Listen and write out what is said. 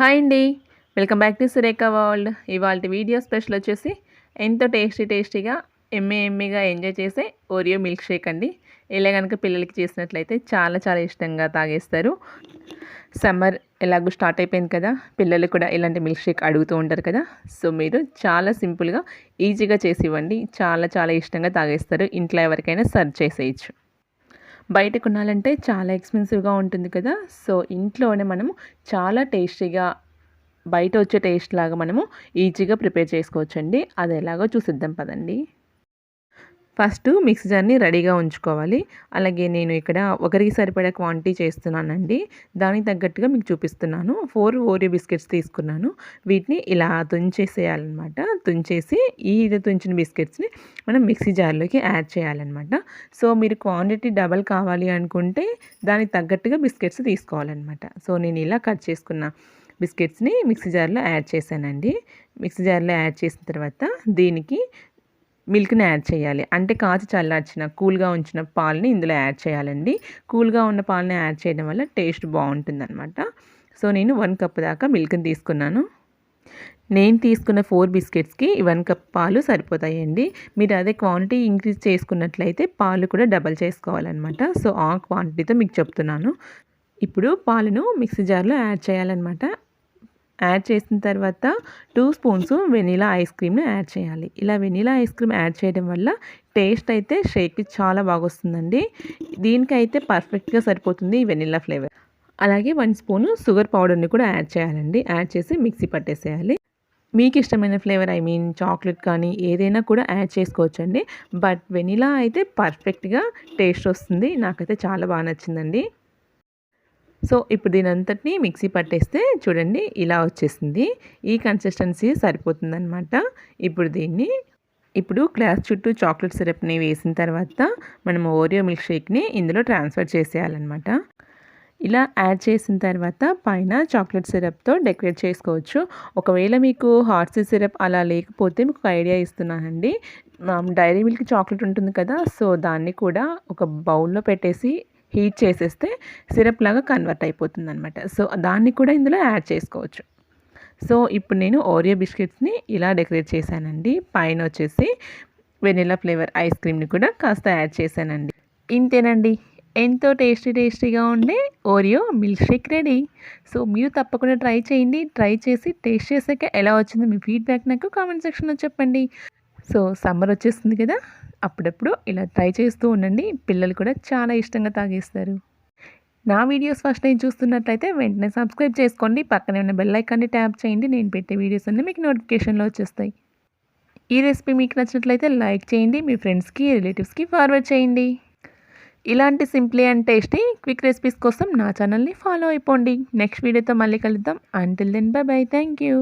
Hi అండి. Welcome back to Surekha world. ఇవాల్టి video special వచ్చేసి ఎంతో టేస్టీగా ఎమ్మీగా ఎంజాయ్ చేసే ఓరియో మిల్క్ షేక్ అండి. ఇలా కనుక పిల్లలకి చేసినట్లయితే చాలా ఇష్టంగా తాగేస్తారు. సమ్మర్ ఎలాగో స్టార్ట్ అయిపోయింది కదా, పిల్లలు కూడా ఇలాంటి మిల్క్ షేక్ అడుగుతూ ఉంటారు కదా. సో మీరు చాలా సింపుల్గా ఈజీగా చేసి ఇవ్వండి, చాలా ఇష్టంగా తాగేస్తారు. ఇంట్లో ఎవరికైనా సర్వ్ చేసేయచ్చు. బయట కొనాలంటే చాలా ఎక్స్పెన్సివ్గా ఉంటుంది కదా. సో ఇంట్లోనే మనము చాలా టేస్టీగా బయట వచ్చే టేస్ట్ లాగా మనము ఈజీగా ప్రిపేర్ చేసుకోవచ్చండి. అది ఎలాగో చూసిద్దాం పదండి. ఫస్ట్ మిక్సీ జార్ని రెడీగా ఉంచుకోవాలి. అలాగే నేను ఇక్కడ ఒకరికి సరిపడా క్వాంటిటీ చేస్తున్నానండి. దానికి తగ్గట్టుగా మీకు చూపిస్తున్నాను. 4 ఓరియో బిస్కెట్స్ తీసుకున్నాను. వీటిని ఇలా తుంచేసేయాలన్నమాట. తుంచేసి ఈ తుంచిన బిస్కెట్స్ని మనం మిక్సీ జార్లోకి యాడ్ చేయాలన్నమాట. సో మీరు క్వాంటిటీ డబల్ కావాలి అనుకుంటే దానికి తగ్గట్టుగా బిస్కెట్స్ తీసుకోవాలన్నమాట. సో నేను ఇలా కట్ చేసుకున్న బిస్కెట్స్ని మిక్సీ జార్లో యాడ్ చేశానండి. మిక్సీ జార్లో యాడ్ చేసిన తర్వాత దీనికి మిల్క్ని యాడ్ చేయాలి. అంటే కాచి చల్లార్చిన కూల్గా ఉంచిన పాలని ఇందులో యాడ్ చేయాలండి. కూల్గా ఉన్న పాలని యాడ్ చేయడం వల్ల టేస్ట్ బాగుంటుందన్నమాట. సో నేను 1 కప్ దాకా మిల్క్ని తీసుకున్నాను. నేను తీసుకున్న 4 బిస్కెట్స్కి 1 కప్ పాలు సరిపోతాయండి. మీరు అదే క్వాంటిటీ ఇంక్రీజ్ చేసుకున్నట్లయితే పాలు కూడా డబల్ చేసుకోవాలన్నమాట. సో ఆ క్వాంటిటీతో మీకు చెప్తున్నాను. ఇప్పుడు పాలను మిక్సీ జార్లో యాడ్ చేయాలన్నమాట. యాడ్ చేసిన తర్వాత 2 స్పూన్స్ వెనీలా ఐస్ క్రీమ్ని యాడ్ చేయాలి. ఇలా వెనీలా ఐస్ క్రీమ్ యాడ్ చేయడం వల్ల టేస్ట్ అయితే షేక్కి చాలా బాగా వస్తుందండి. దీనికైతే పర్ఫెక్ట్గా సరిపోతుంది ఈ వెనీలా ఫ్లేవర్. అలాగే 1 స్పూన్ షుగర్ పౌడర్ని కూడా యాడ్ చేయాలండి. యాడ్ చేసి మిక్సీ పట్టేసేయాలి. మీకు ఇష్టమైన ఫ్లేవర్ చాక్లెట్ కానీ ఏదైనా కూడా యాడ్ చేసుకోవచ్చండి. బట్ వెనీలా అయితే పర్ఫెక్ట్గా టేస్ట్ వస్తుంది. నాకైతే చాలా బాగా నచ్చిందండి. సో ఇప్పుడు దీనంతటిని మిక్సీ పట్టేస్తే చూడండి ఇలా వచ్చేసింది. ఈ కన్సిస్టెన్సీ సరిపోతుందన్నమాట. ఇప్పుడు గ్లాస్ చుట్టూ చాక్లెట్ సిరప్ని వేసిన తర్వాత మనం ఓరియో మిల్క్ షేక్ని ఇందులో ట్రాన్స్ఫర్ చేసేయాలన్నమాట. ఇలా యాడ్ చేసిన తర్వాత పైన చాక్లెట్ సిరప్తో డెకరేట్ చేసుకోవచ్చు. ఒకవేళ మీకు హార్సీ సిరప్ అలా లేకపోతే మీకు ఒక ఐడియా ఇస్తున్నానండి. డైరీ మిల్క్ చాక్లెట్ ఉంటుంది కదా, సో దాన్ని కూడా ఒక బౌల్లో పెట్టేసి హీట్ చేసేస్తే సిరప్ లాగా కన్వర్ట్ అయిపోతుంది అనమాట. సో దాన్ని కూడా ఇందులో యాడ్ చేసుకోవచ్చు. సో ఇప్పుడు నేను ఓరియో బిస్కెట్స్ని ఇలా డెకరేట్ చేశానండి. పైన వచ్చేసి వెనిలా ఫ్లేవర్ ఐస్ క్రీమ్ని కూడా కాస్త యాడ్ చేశానండి. ఇంతేనండి, ఎంతో టేస్టీగా ఉండే Oreo milk shake ready. So మీరు తప్పకుండా ట్రై చేయండి. ట్రై చేసి టేస్ట్ చేసాక ఎలా వచ్చిందో మీ ఫీడ్బ్యాక్ నాకు కామెంట్ సెక్షన్లో చెప్పండి. సో సమ్మర్ వచ్చేస్తుంది కదా, అప్పుడప్పుడు ఇలా ట్రై చేస్తూ ఉండండి. పిల్లలు కూడా చాలా ఇష్టంగా తాగేస్తారు. నా వీడియోస్ ఫస్ట్ టైం చూస్తున్నట్లయితే వెంటనే సబ్స్క్రైబ్ చేసుకోండి. పక్కనే ఉన్న బెల్ ఐకాన్ని ట్యాప్ చేయండి. నేను పెట్టే వీడియోస్ అన్నీ మీకు నోటిఫికేషన్లో వచ్చేస్తాయి. ఈ రెసిపీ మీకు నచ్చినట్లయితే లైక్ చేయండి. మీ ఫ్రెండ్స్కి రిలేటివ్స్కి ఫార్వర్డ్ చేయండి. ఇలాంటి simply and tasty quick recipes కోసం నా ఛానల్ని ఫాలో అయిపోండి. నెక్స్ట్ వీడియోతో మళ్ళీ కలుద్దాం. Until then bye bye. Thank you.